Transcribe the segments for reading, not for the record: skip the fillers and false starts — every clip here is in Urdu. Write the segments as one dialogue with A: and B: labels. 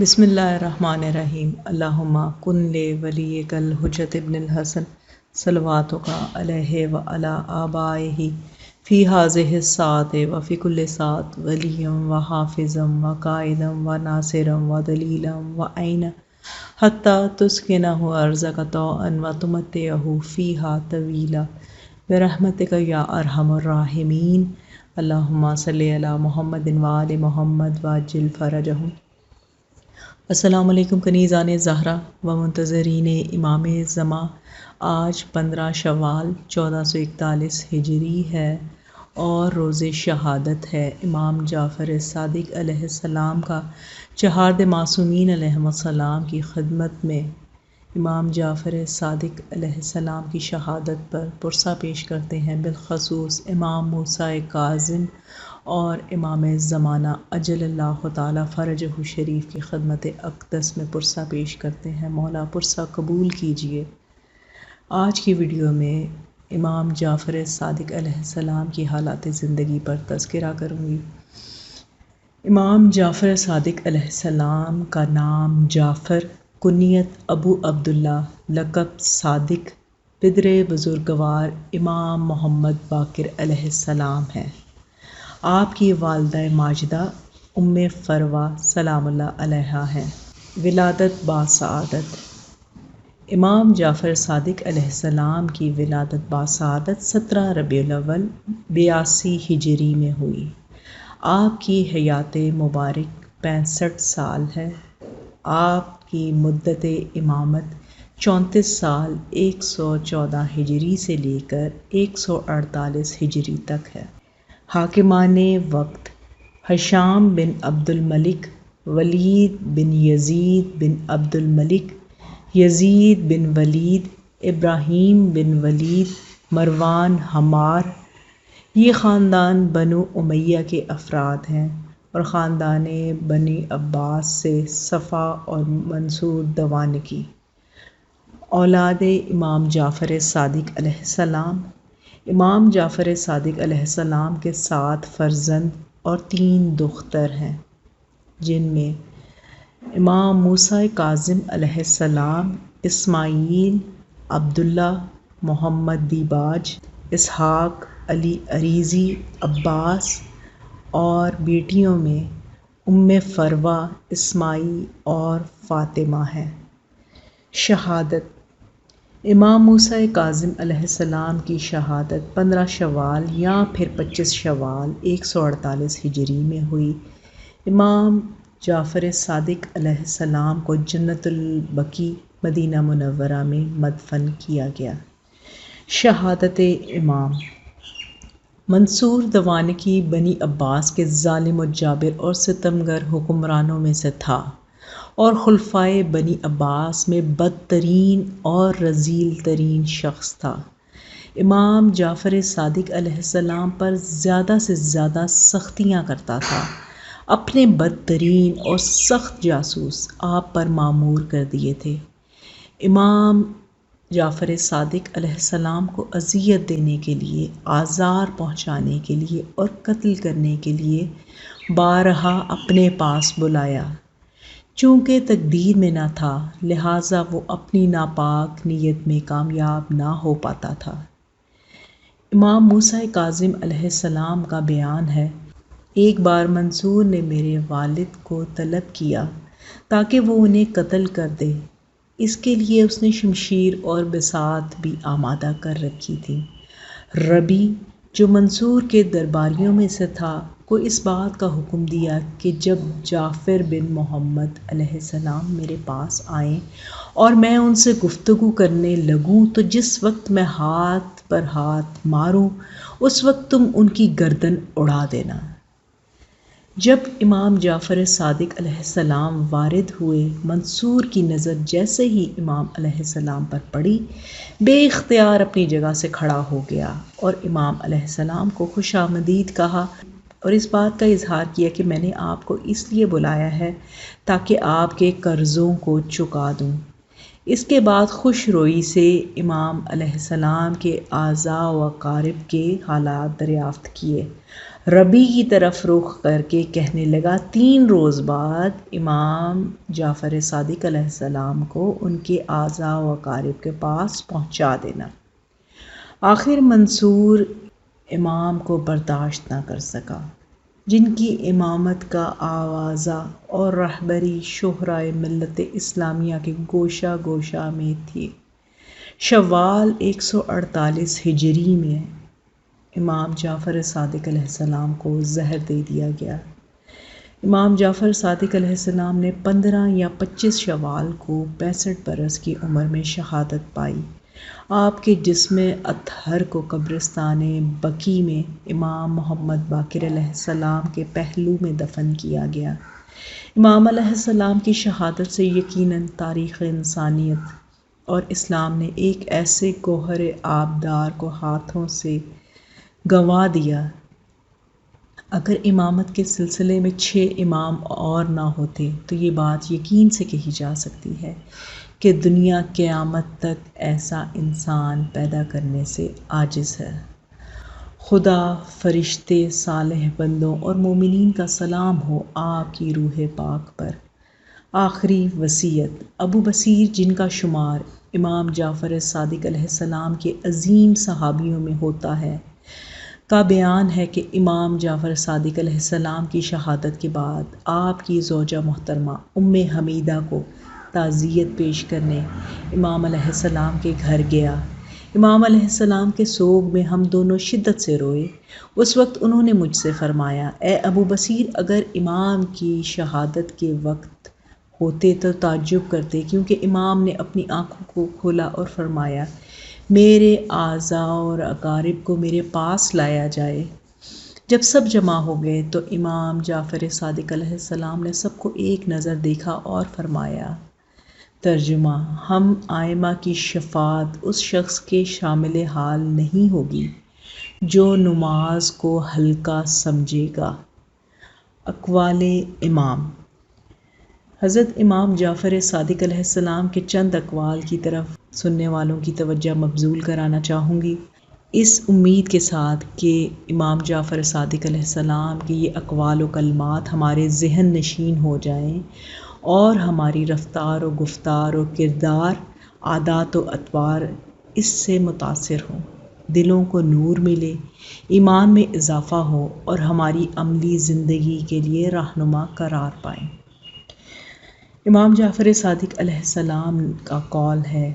A: بسم اللہ الرحمن الرحیم اللہم کن لے ولیک الحجۃ ابن الحسن صلواتک علیہ وعلی آبائہ فی ہذہ الساعۃ وفی کل ساعۃ ولیًا وحافظا وقائدا وناصرا ودلیلا وعینا حتی تسکنہ ارضک طوعا وتمتعہ فیہا طویلا برحمتک یا ارحم الراحمین اللہم صلی علی محمد وآل محمد وعجل فرجہم۔ السلام علیکم کنیزان زہرا و منتظرین امام زمان۔ آج 15 شوال 1441 ہجری ہے اور روز شہادت ہے امام جعفر صادق علیہ السلام کا۔ چہارد معصومین علیہم السلام کی خدمت میں امام جعفر صادق علیہ السلام کی شہادت پر پرسہ پیش کرتے ہیں، بالخصوص امام موسیٰ کاظم اور امام زمانہ اجل اللہ تعالیٰ فرجہ شریف کی خدمت اقدس میں پرسہ پیش کرتے ہیں۔ مولا پرسہ قبول کیجیے۔ آج کی ویڈیو میں امام جعفر صادق علیہ السلام کی حالات زندگی پر تذکرہ کروں گی۔ امام جعفر صادق علیہ السلام کا نام جعفر، کنیت ابو عبداللہ، لقب صادق، پدر بزرگوار امام محمد باقر علیہ السلام ہے۔ آپ کی والدہ ماجدہ ام فروہ سلام اللہ علیہا ہیں۔ ولادت باسعادت۔ امام جعفر صادق علیہ السلام کی ولادت باسعادت 17 ربیع الاول 82 ہجری میں ہوئی۔ آپ کی حیات مبارک 65 سال ہے۔ آپ کی مدت امامت 34 سال 114 ہجری سے لے کر 148 ہجری تک ہے۔ حاکمان وقت: ہشام بن عبد الملک، ولید بن یزید بن عبد الملک، یزید بن ولید، ابراہیم بن ولید، مروان حمار۔ یہ خاندان بنو امیہ کے افراد ہیں اور خاندان بنی عباس سے صفا اور منصور دوانکی۔ اولاد امام جعفر صادق علیہ السلام: امام جعفر صادق علیہ السلام کے 7 فرزند اور 3 دختر ہیں، جن میں امام موسیٰ کاظم علیہ السلام، اسماعیل، عبداللہ، محمد دیباج، اسحاق، علی عریضی، عباس، اور بیٹیوں میں ام فروہ، اسماعیل اور فاطمہ ہیں۔ شہادت: امام موسیٰ کاظم علیہ السلام کی شہادت 15 شوال یا پھر 25 شوال 148 ہجری میں ہوئی۔ امام جعفر صادق علیہ السلام کو جنت البقیع مدینہ منورہ میں مدفن کیا گیا۔ شہادت امام: منصور دوانکی بنی عباس کے ظالم و جابر اور ستمگر حکمرانوں میں سے تھا اور خلفائے بنی عباس میں بدترین اور رذیل ترین شخص تھا۔ امام جعفر صادق علیہ السلام پر زیادہ سے زیادہ سختیاں کرتا تھا۔ اپنے بدترین اور سخت جاسوس آپ پر مامور کر دیے تھے۔ امام جعفر صادق علیہ السلام کو اذیت دینے کے لیے، آزار پہنچانے کے لیے اور قتل کرنے کے لیے بارہا اپنے پاس بلایا۔ چونکہ تقدیر میں نہ تھا، لہٰذا وہ اپنی ناپاک نیت میں کامیاب نہ ہو پاتا تھا۔ امام موسیٰ کاظم علیہ السلام کا بیان ہے: ایک بار منصور نے میرے والد کو طلب کیا تاکہ وہ انہیں قتل کر دے۔ اس کے لیے اس نے شمشیر اور بساط بھی آمادہ کر رکھی تھی۔ ربیع، جو منصور کے درباریوں میں سے تھا، کو اس بات کا حکم دیا کہ جب جعفر بن محمد علیہ السلام میرے پاس آئیں اور میں ان سے گفتگو کرنے لگوں تو جس وقت میں ہاتھ پر ہاتھ ماروں اس وقت تم ان کی گردن اڑا دینا۔ جب امام جعفر صادق علیہ السلام وارد ہوئے، منصور کی نظر جیسے ہی امام علیہ السلام پر پڑی، بے اختیار اپنی جگہ سے کھڑا ہو گیا اور امام علیہ السلام کو خوش آمدید کہا اور اس بات کا اظہار کیا کہ میں نے آپ کو اس لیے بلایا ہے تاکہ آپ کے قرضوں کو چکا دوں۔ اس کے بعد خوش روئی سے امام علیہ السلام کے اعزاء و اقارب کے حالات دریافت کیے۔ ربی کی طرف رخ کر کے کہنے لگا 3 روز بعد امام جعفر صادق علیہ السلام کو ان کے اعضاء و اقارب کے پاس پہنچا دینا۔ آخر منصور امام کو برداشت نہ کر سکا، جن کی امامت کا آوازہ اور رہبری شہرائے ملت اسلامیہ کے گوشہ گوشہ میں تھی۔ شوال 148 ہجری میں امام جعفر صادق علیہ السلام کو زہر دے دیا گیا۔ امام جعفر صادق علیہ السلام نے 15 یا 25 شوال کو 65 برس کی عمر میں شہادت پائی۔ آپ کے جسم اطہر کو قبرستان بقیع میں امام محمد باقر علیہ السلام کے پہلو میں دفن کیا گیا۔ امام علیہ السلام کی شہادت سے یقیناً تاریخ انسانیت اور اسلام نے ایک ایسے گوہر آبدار کو ہاتھوں سے گنوا دیا۔ اگر امامت کے سلسلے میں 6 امام اور نہ ہوتے تو یہ بات یقین سے کہی جا سکتی ہے کہ دنیا قیامت تک ایسا انسان پیدا کرنے سے عاجز ہے۔ خدا، فرشتے، صالح بندوں اور مومنین کا سلام ہو آپ کی روح پاک پر۔ آخری وصیت۔ ابو بصیر، جن کا شمار امام جعفر صادق علیہ السلام کے عظیم صحابیوں میں ہوتا ہے، کا بیان ہے کہ امام جعفر صادق علیہ السلام کی شہادت کے بعد آپ کی زوجہ محترمہ ام حمیدہ کو تعزیت پیش کرنے امام علیہ السلام کے گھر گیا۔ امام علیہ السلام کے سوگ میں ہم دونوں شدت سے روئے۔ اس وقت انہوں نے مجھ سے فرمایا، اے ابو بصیر، اگر امام کی شہادت کے وقت ہوتے تو تعجب کرتے، کیونکہ امام نے اپنی آنکھوں کو کھولا اور فرمایا، میرے اعضاء اور اقارب کو میرے پاس لایا جائے۔ جب سب جمع ہو گئے تو امام جعفر صادق علیہ السلام نے سب کو ایک نظر دیکھا اور فرمایا، ترجمہ: ہم آئمہ کی شفاعت اس شخص کے شامل حال نہیں ہوگی جو نماز کو ہلکا سمجھے گا۔ اقوال امام۔ حضرت امام جعفر صادق علیہ السلام کے چند اقوال کی طرف سننے والوں کی توجہ مبذول کرانا چاہوں گی، اس امید کے ساتھ کہ امام جعفر صادق علیہ السلام کے یہ اقوال و کلمات ہمارے ذہن نشین ہو جائیں اور ہماری رفتار و گفتار و کردار، عادات و اطوار اس سے متاثر ہوں، دلوں کو نور ملے، ایمان میں اضافہ ہو اور ہماری عملی زندگی کے لیے رہنما قرار پائیں۔ امام جعفر صادق علیہ السلام کا قول ہے،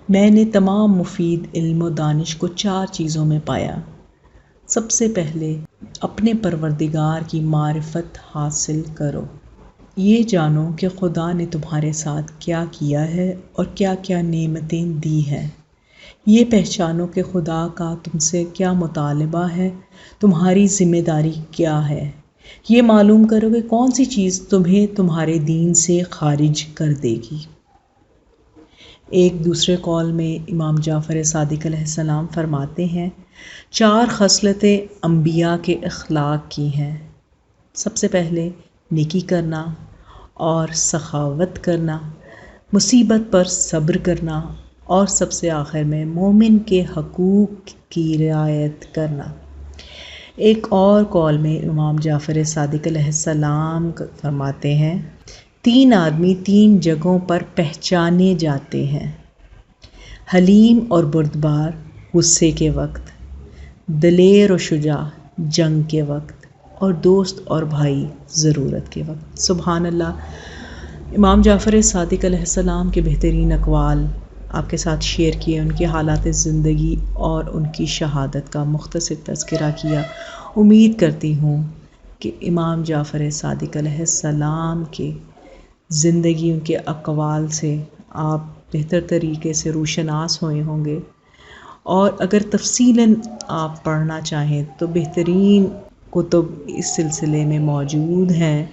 A: میں نے تمام مفید علم و دانش کو 4 چیزوں میں پایا۔ سب سے پہلے اپنے پروردگار کی معرفت حاصل کرو، یہ جانو کہ خدا نے تمہارے ساتھ کیا کیا ہے اور کیا کیا نعمتیں دی ہیں۔ یہ پہچانو کہ خدا کا تم سے کیا مطالبہ ہے، تمہاری ذمہ داری کیا ہے۔ یہ معلوم کرو کہ کون سی چیز تمہیں تمہارے دین سے خارج کر دے گی۔ ایک دوسرے قول میں امام جعفر صادق علیہ السلام فرماتے ہیں، 4 خصلتیں انبیاء کے اخلاق کی ہیں۔ سب سے پہلے نیکی کرنا اور سخاوت کرنا، مصیبت پر صبر کرنا اور سب سے آخر میں مومن کے حقوق کی رعایت کرنا۔ ایک اور قول میں امام جعفر صادق علیہ السلام فرماتے ہیں، 3 آدمی 3 جگہوں پر پہچانے جاتے ہیں، حلیم اور بردبار غصے کے وقت، دلیر و شجاع جنگ کے وقت، اور دوست اور بھائی ضرورت کے وقت۔ سبحان اللہ۔ امام جعفر صادق علیہ السلام کے بہترین اقوال آپ کے ساتھ شیئر کیے، ان کی حالات زندگی اور ان کی شہادت کا مختصر تذکرہ کیا۔ امید کرتی ہوں کہ امام جعفر صادق علیہ السلام کے زندگی، ان کے اقوال سے آپ بہتر طریقے سے روشناس ہوئے ہوں گے، اور اگر تفصیلاً آپ پڑھنا چاہیں تو بہترین کتب اس سلسلے میں موجود ہیں،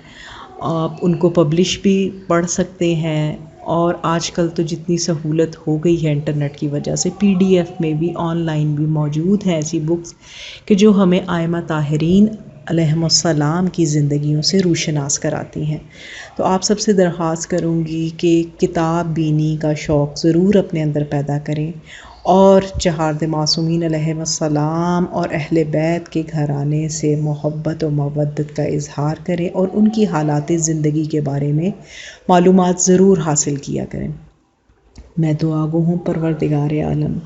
A: آپ ان کو پبلش بھی پڑھ سکتے ہیں، اور آج کل تو جتنی سہولت ہو گئی ہے انٹرنیٹ کی وجہ سے PDF میں بھی، آن لائن بھی موجود ہیں ایسی بکس کہ جو ہمیں ائمہ طاہرین علیہم السلام کی زندگیوں سے روشناس کراتی ہیں۔ تو آپ سب سے درخواست کروں گی کہ کتاب بینی کا شوق ضرور اپنے اندر پیدا کریں اور چہارد معصومین علیہ السلام اور اہل بیت کے گھرانے سے محبت و مودت کا اظہار کریں اور ان کی حالات زندگی کے بارے میں معلومات ضرور حاصل کیا کریں۔ میں دعا گو ہوں پروردگار عالم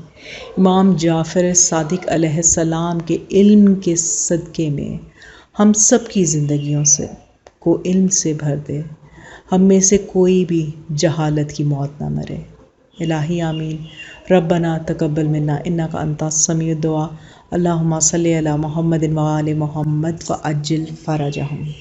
A: امام جعفر صادق علیہ السلام کے علم کے صدقے میں ہم سب کی زندگیوں کو علم سے بھر دے، ہم میں سے کوئی بھی جہالت کی موت نہ مرے۔ الہی آمین۔ ربنا تقبل منا انک انت السمیع الدعاء، اللہم صلی علی محمد و آل محمد وعجل فرجہم۔